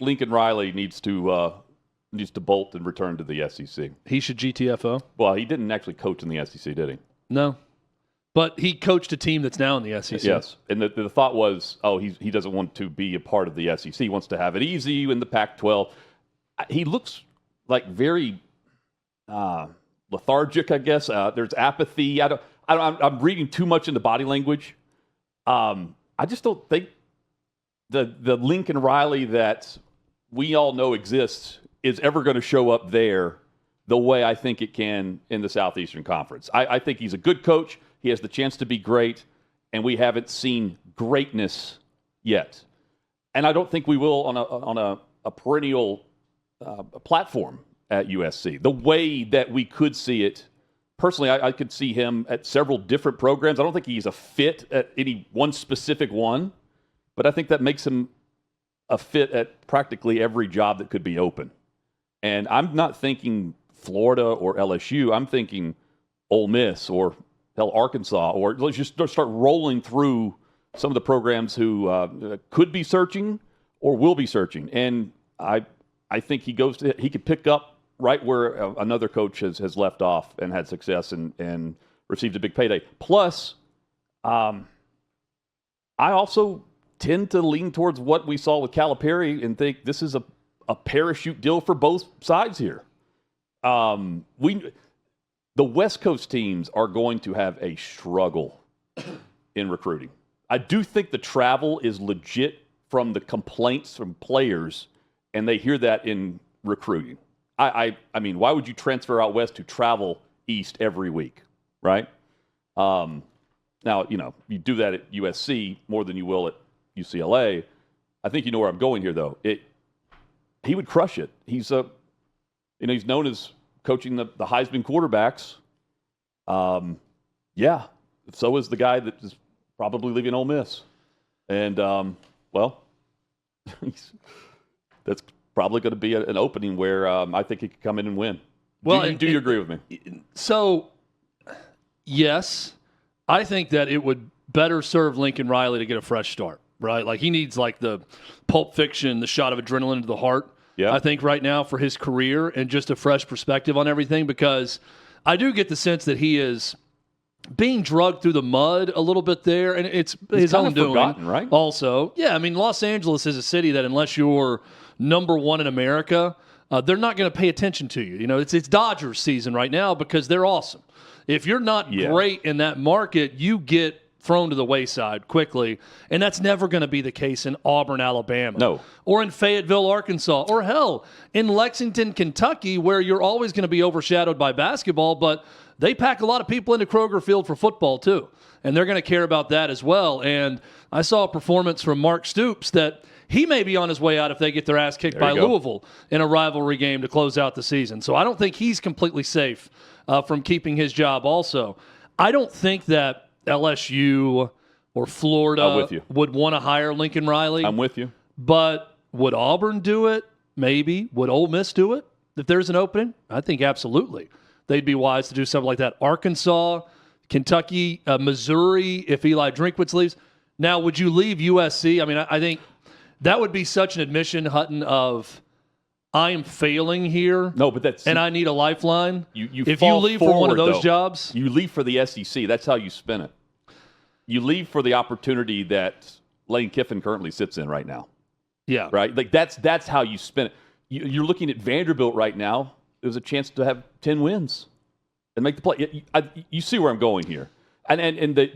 Lincoln Riley needs to bolt and return to the SEC. He should GTFO. Well, he didn't actually coach in the SEC, did he? No. But he coached a team that's now in the SEC. Yes. And the thought was, he doesn't want to be a part of the SEC. He wants to have it easy in the Pac-12. He looks like very lethargic, I guess. There's apathy. I'm reading too much into body language. I just don't think the Lincoln Riley that we all know exists is ever going to show up there the way I think it can in the Southeastern Conference. I think he's a good coach. He has the chance to be great, and we haven't seen greatness yet. And I don't think we will on a perennial platform at USC. The way that we could see it, personally, I could see him at several different programs. I don't think he's a fit at any one specific one, but I think that makes him a fit at practically every job that could be open. And I'm not thinking Florida or LSU. I'm thinking Ole Miss or Arkansas, or let's just start rolling through some of the programs who could be searching or will be searching. And I think he could pick up right where another coach has left off and had success and received a big payday. Plus, I also tend to lean towards what we saw with Calipari and think this is a parachute deal for both sides here. The West Coast teams are going to have a struggle in recruiting. I do think the travel is legit from the complaints from players, and they hear that in recruiting. I mean, why would you transfer out west to travel east every week, right? Now, you do that at USC more than you will at UCLA. I think you know where I'm going here, though. He would crush it. He's known as coaching the Heisman quarterbacks. So is the guy that is probably leaving Ole Miss. And, that's probably going to be an opening where I think he could come in and win. Well, do you agree with me? So, yes, I think that it would better serve Lincoln Riley to get a fresh start, right? Like he needs like the Pulp Fiction, the shot of adrenaline to the heart. Yeah. I think right now for his career and just a fresh perspective on everything, because I do get the sense that he is being drugged through the mud a little bit there, and it's his own doing. Right? Also, yeah, I mean, Los Angeles is a city that unless you're number one in America, they're not going to pay attention to you. You know, it's Dodgers season right now because they're awesome. If you're not great in that market, you get thrown to the wayside quickly, and that's never going to be the case in Auburn, Alabama. No. Or in Fayetteville, Arkansas, or hell, in Lexington, Kentucky, where you're always going to be overshadowed by basketball, but they pack a lot of people into Kroger Field for football too, and they're going to care about that as well. And I saw a performance from Mark Stoops that he may be on his way out if they get their ass kicked by Louisville in a rivalry game to close out the season. So I don't think he's completely safe from keeping his job also. I don't think that LSU or Florida would want to hire Lincoln Riley. I'm with you. But would Auburn do it? Maybe. Would Ole Miss do it if there's an opening? I think absolutely. They'd be wise to do something like that. Arkansas, Kentucky, Missouri, if Eli Drinkwitz leaves. Now, would you leave USC? I mean, I think that would be such an admission, Hutton, of I am failing here. No, but and I need a lifeline. If you leave for one of those jobs, you leave for the SEC. That's how you spin it. You leave for the opportunity that Lane Kiffin currently sits in right now. Yeah, right. Like that's how you spin it. You're looking at Vanderbilt right now. There's a chance to have 10 wins and make the play. You see where I'm going here. And the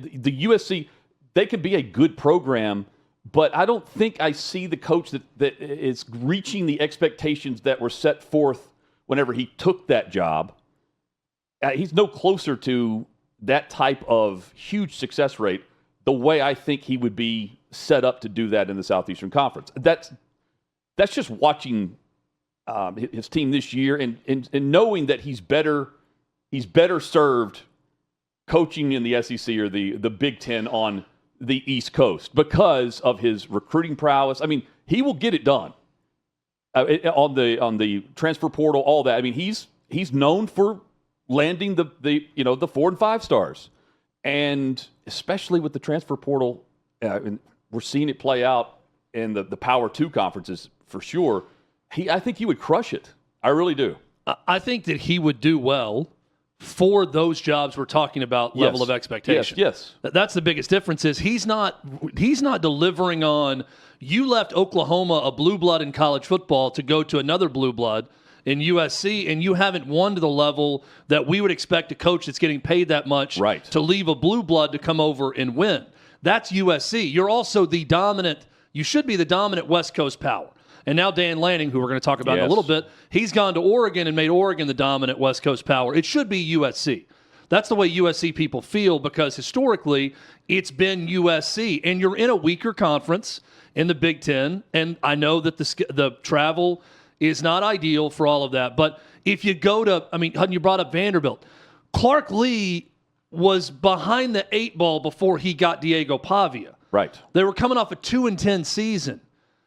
USC, they could be a good program. But I don't think I see the coach that is reaching the expectations that were set forth whenever he took that job. He's no closer to that type of huge success rate the way I think he would be set up to do that in the Southeastern Conference. That's just watching his team this year and knowing that he's better served coaching in the SEC or the Big Ten on the East Coast because of his recruiting prowess. I mean, he will get it done on the transfer portal, all that. I mean, he's known for landing the 4 and 5 stars, and especially with the transfer portal, and we're seeing it play out in the Power 2 conferences for sure. I think he would crush it. I really do. I think that he would do well for those jobs we're talking about. Level of expectation. Yes. That's the biggest difference. Is he's not delivering on. You left Oklahoma, a blue blood in college football, to go to another blue blood in USC, and you haven't won to the level that we would expect a coach that's getting paid that much to leave a blue blood to come over and win. That's USC. You're also you should be the dominant West Coast power. And now Dan Lanning, who we're going to talk about in a little bit, he's gone to Oregon and made Oregon the dominant West Coast power. It should be USC. That's the way USC people feel, because historically it's been USC. And you're in a weaker conference in the Big Ten, and I know that the travel is not ideal for all of that. But if you go to, Hutton, you brought up Vanderbilt. Clark Lee was behind the 8 ball before he got Diego Pavia. Right. They were coming off a 2-10 season.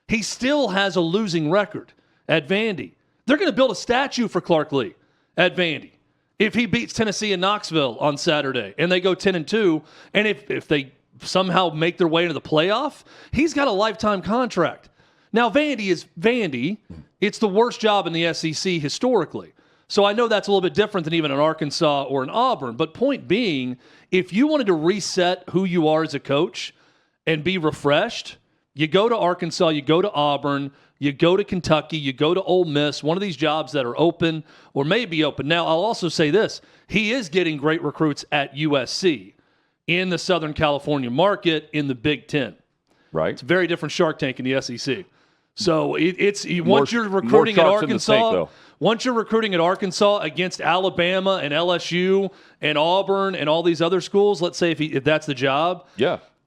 He still has a losing record at Vandy. They're going to build a statue for Clark Lee at Vandy if he beats Tennessee in Knoxville on Saturday and they go 10-2. And if they somehow make their way into the playoff, he's got a lifetime contract. Now, Vandy is Vandy. It's the worst job in the SEC historically. So I know that's a little bit different than even an Arkansas or an Auburn. But point being, if you wanted to reset who you are as a coach and be refreshed, you go to Arkansas, you go to Auburn, you go to Kentucky, you go to Ole Miss, one of these jobs that are open or may be open. Now, I'll also say this. He is getting great recruits at USC in the Southern California market in the Big Ten. Right. It's a very different Shark Tank in the SEC. So once you're recruiting at Arkansas, once you're recruiting at Arkansas against Alabama and LSU and Auburn and all these other schools, let's say if that's the job,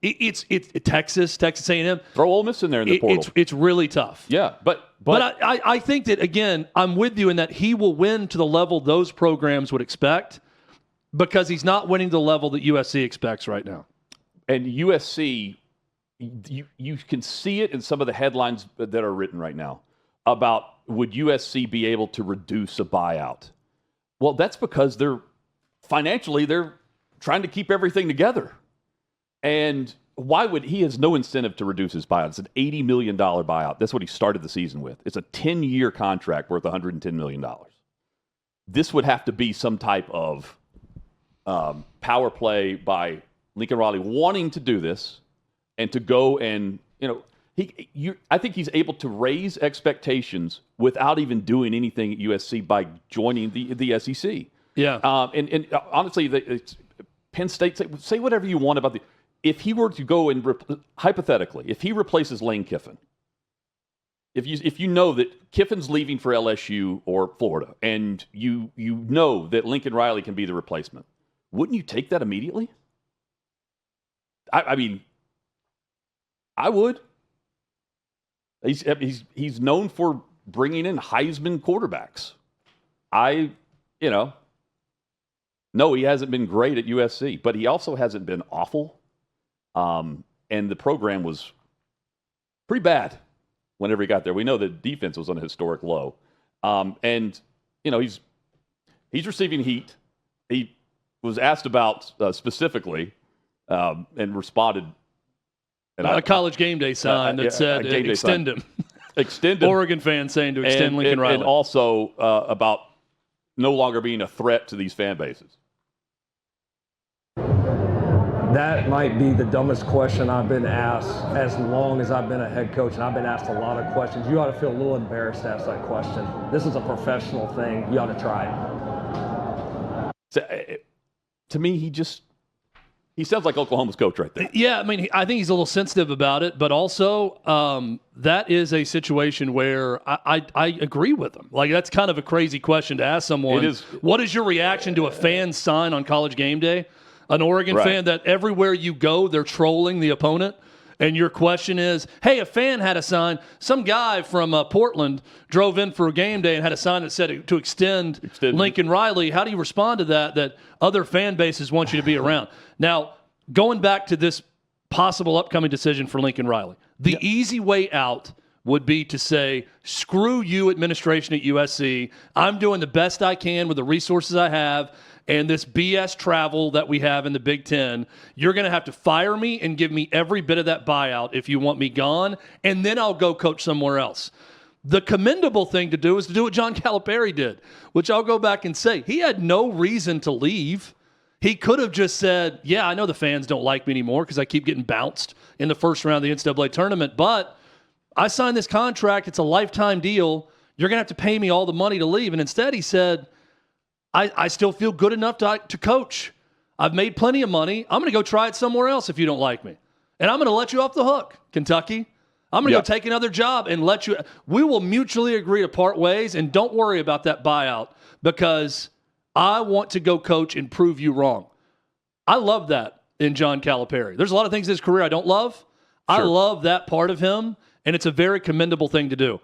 it's Texas A&M. Throw Ole Miss in there in the portal. It's really tough. Yeah, but I think that, again, I'm with you in that he will win to the level those programs would expect, because he's not winning the level that USC expects right now. And USC, you can see it in some of the headlines that are written right now about would USC be able to reduce a buyout? Well, that's because they're trying to keep everything together. And he has no incentive to reduce his buyout. It's an $80 million buyout. That's what he started the season with. It's a 10-year contract worth $110 million. This would have to be some type of power play by Lincoln Riley wanting to do this and to go and, I think he's able to raise expectations without even doing anything at USC by joining the SEC. Yeah. And honestly, Penn State, say whatever you want about if he were to go and hypothetically, if he replaces Lane Kiffin, if you know that Kiffin's leaving for LSU or Florida, and you know that Lincoln Riley can be the replacement, wouldn't you take that immediately? I mean, I would. He's known for bringing in Heisman quarterbacks. No, he hasn't been great at USC, but he also hasn't been awful. And the program was pretty bad whenever he got there. We know the defense was on a historic low. And he's receiving heat. He was asked about specifically and responded. And a college game day sign that said extend him. Extend him. Oregon fans saying to extend Lincoln Riley. And also about no longer being a threat to these fan bases. That might be the dumbest question I've been asked as long as I've been a head coach, and I've been asked a lot of questions. You ought to feel a little embarrassed to ask that question. This is a professional thing. You ought to try it. So, to me, he sounds like Oklahoma's coach right there. Yeah, I think he's a little sensitive about it, but also that is a situation where I agree with him. Like, that's kind of a crazy question to ask someone. It is. What is your reaction to a fan sign on College Game Day? An Oregon fan that everywhere you go, they're trolling the opponent. And your question is, hey, a fan had a sign. Some guy from Portland drove in for a game day and had a sign that said to extend Lincoln Riley. How do you respond to that other fan bases want you to be around? Now, going back to this possible upcoming decision for Lincoln Riley, the easy way out would be to say, screw you, administration at USC. I'm doing the best I can with the resources I have and this BS travel that we have in the Big Ten. You're going to have to fire me and give me every bit of that buyout if you want me gone, and then I'll go coach somewhere else. The commendable thing to do is to do what John Calipari did, which I'll go back and say. He had no reason to leave. He could have just said, yeah, I know the fans don't like me anymore because I keep getting bounced in the first round of the NCAA tournament, but I signed this contract. It's a lifetime deal. You're going to have to pay me all the money to leave. And instead he said, I still feel good enough to coach. I've made plenty of money. I'm going to go try it somewhere else if you don't like me. And I'm going to let you off the hook, Kentucky. I'm going to go take another job and let you. We will mutually agree to part ways, and don't worry about that buyout because I want to go coach and prove you wrong. I love that in John Calipari. There's a lot of things in his career I don't love. Sure. I love that part of him, and it's a very commendable thing to do.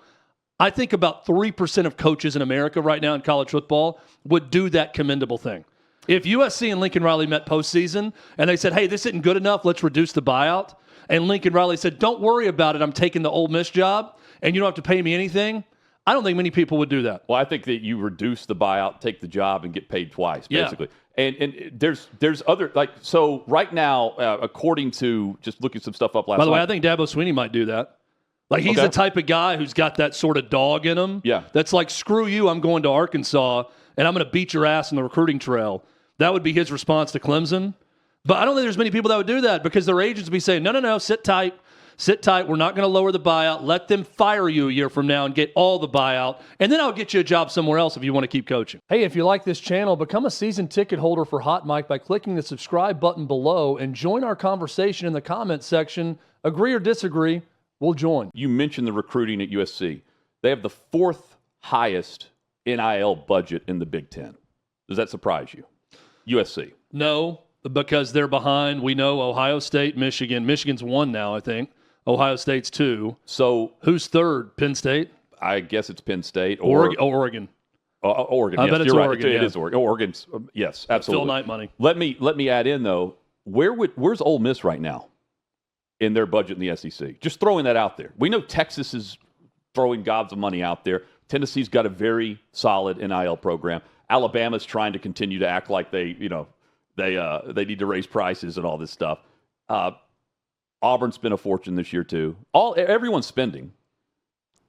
I think about 3% of coaches in America right now in college football would do that commendable thing. If USC and Lincoln Riley met postseason and they said, hey, this isn't good enough, let's reduce the buyout, and Lincoln Riley said, don't worry about it, I'm taking the Ole Miss job, and you don't have to pay me anything, I don't think many people would do that. Well, I think that you reduce the buyout, take the job, and get paid twice, basically. Yeah. And there's other, like, so right now, according to just looking some stuff up last night. By the way, I think Dabo Swinney might do that. Like, he's the type of guy who's got that sort of dog in him. Yeah. That's like, screw you, I'm going to Arkansas, and I'm going to beat your ass on the recruiting trail. That would be his response to Clemson. But I don't think there's many people that would do that because their agents would be saying, no, sit tight. Sit tight. We're not going to lower the buyout. Let them fire you a year from now and get all the buyout. And then I'll get you a job somewhere else if you want to keep coaching. Hey, if you like this channel, become a season ticket holder for Hot Mic by clicking the subscribe button below and join our conversation in the comments section. Agree or disagree, we'll join. You mentioned the recruiting at USC. They have the 4th highest NIL budget in the Big Ten. Does that surprise you? USC. No, because they're behind. We know Ohio State, Michigan. Michigan's 1 now, I think. Ohio State's 2. So who's 3rd? Penn State? I guess it's Penn State. Or Oregon. Oregon. I yes, bet it's you're right. Oregon. It is Oregon. Oregon's yes, absolutely. Phil Knight money. Let me add in though. Where's Ole Miss right now in their budget in the SEC? Just throwing that out there. We know Texas is throwing gobs of money out there. Tennessee's got a very solid NIL program. Alabama's trying to continue to act like they need to raise prices and all this stuff. Auburn spent a fortune this year too. Everyone's spending,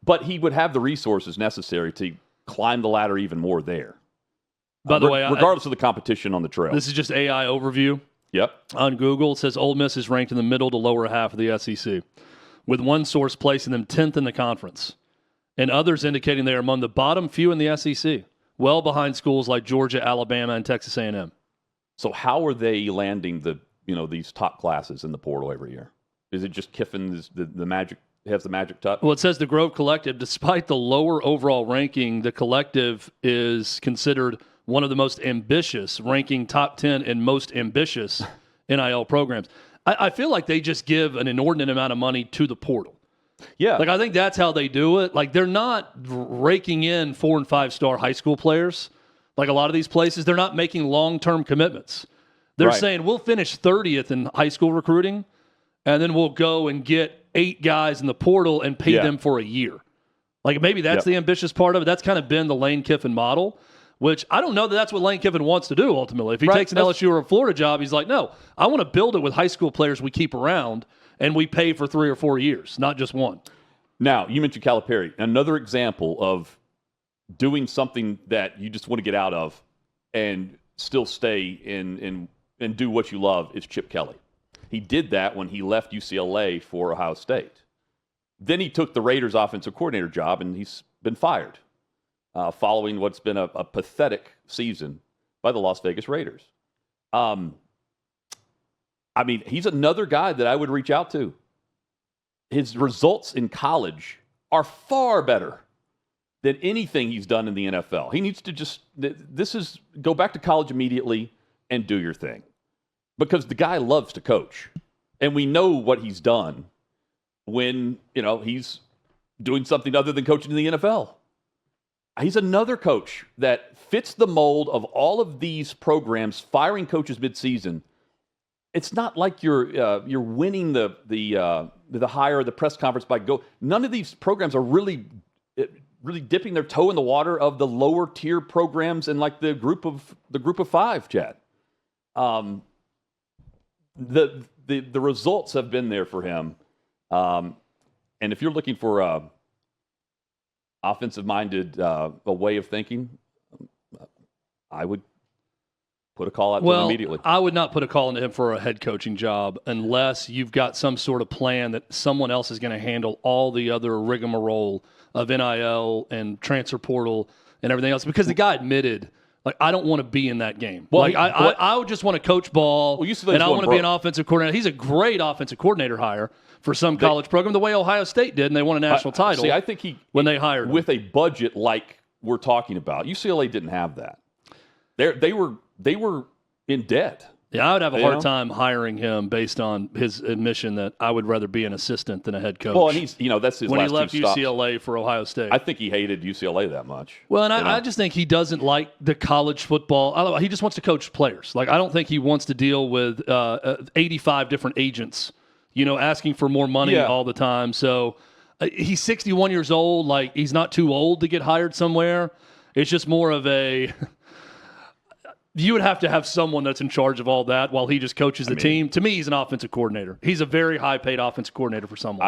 but he would have the resources necessary to climb the ladder even more there. By the way, regardless of the competition on the trail. This is just AI overview. Yep. On Google, it says Ole Miss is ranked in the middle to lower half of the SEC, with one source placing them 10th in the conference, and others indicating they are among the bottom few in the SEC, well behind schools like Georgia, Alabama, and Texas A&M. So how are they landing these top classes in the portal every year? Is it just Kiffin the magic has the magic touch? Well, it says the Grove Collective, despite the lower overall ranking, the collective is considered one of the most ambitious, ranking top 10 in most ambitious NIL programs. I feel like they just give an inordinate amount of money to the portal. Yeah. Like, I think that's how they do it. Like, they're not raking in 4- and 5-star high school players. Like a lot of these places, they're not making long-term commitments. They're saying, we'll finish 30th in high school recruiting, and then we'll go and get 8 guys in the portal and pay them for a year. Like, maybe that's the ambitious part of it. That's kind of been the Lane Kiffin model, which I don't know that that's what Lane Kiffin wants to do ultimately. If he takes an LSU or a Florida job, he's like, no, I want to build it with high school players we keep around, and we pay for 3 or 4 years, not just 1. Now, you mentioned Calipari. Another example of doing something that you just want to get out of and still stay in and do what you love is Chip Kelly. He did that when he left UCLA for Ohio State. Then he took the Raiders offensive coordinator job, and he's been fired following what's been a pathetic season by the Las Vegas Raiders. He's another guy that I would reach out to. His results in college are far better than anything he's done in the NFL. He needs to go back to college immediately and do your thing. Because the guy loves to coach. And we know what he's done when, he's doing something other than coaching in the NFL. He's another coach that fits the mold of all of these programs firing coaches midseason. It's not like you're winning the hire or the press conference by go. None of these programs are really dipping their toe in the water of the lower tier programs and like the group of 5, Chad. The results have been there for him, and if you're looking for offensive-minded a way of thinking, I would put a call out to him immediately. I would not put a call into him for a head coaching job unless you've got some sort of plan that someone else is going to handle all the other rigmarole of NIL and transfer portal and everything else. Because the guy admitted, like, I don't want to be in that game. Well, I would just want to coach ball, and I want to be an offensive coordinator. He's a great offensive coordinator hire for some college program, the way Ohio State did, and they won a national title. See, I think when they hired him. With a budget like we're talking about, UCLA didn't have that. They were in debt. Yeah, I would have a hard time hiring him based on his admission that I would rather be an assistant than a head coach. Well, and he's, that's his when last he left two stops. UCLA for Ohio State. I think he hated UCLA that much. Well, and I just think he doesn't like the college football. He just wants to coach players. Like, I don't think he wants to deal with 85 different agents, asking for more money all the time. So he's 61 years old. Like, he's not too old to get hired somewhere. It's just more of a you would have to have someone that's in charge of all that while he just coaches the team. To me, he's an offensive coordinator. He's a very high-paid offensive coordinator for someone.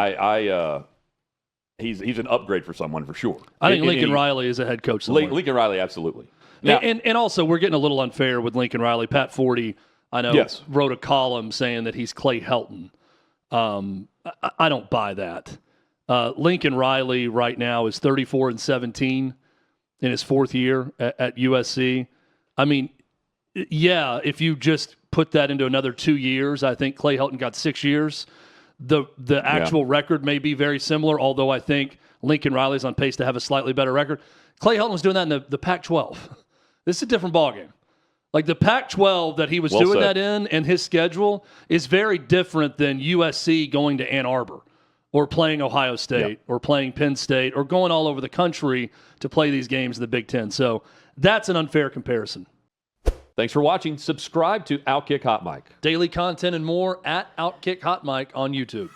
He's an upgrade for someone for sure. I think Lincoln Riley is a head coach somewhere. Lincoln Riley, absolutely. Now, and also, we're getting a little unfair with Lincoln Riley. Pat Forty, I know, wrote a column saying that he's Clay Helton. I don't buy that. Lincoln Riley right now is 34-17 in his fourth year at USC. I mean, yeah, if you just put that into another 2 years, I think Clay Helton got 6 years. The actual record may be very similar, although I think Lincoln Riley's on pace to have a slightly better record. Clay Helton was doing that in the Pac-12. This is a different ballgame. Like, the Pac-12 that he was doing that in and his schedule is very different than USC going to Ann Arbor or playing Ohio State or playing Penn State or going all over the country to play these games in the Big Ten. So that's an unfair comparison. Thanks for watching. Subscribe to OutKick Hot Mic. Daily content and more at OutKick Hot Mic on YouTube.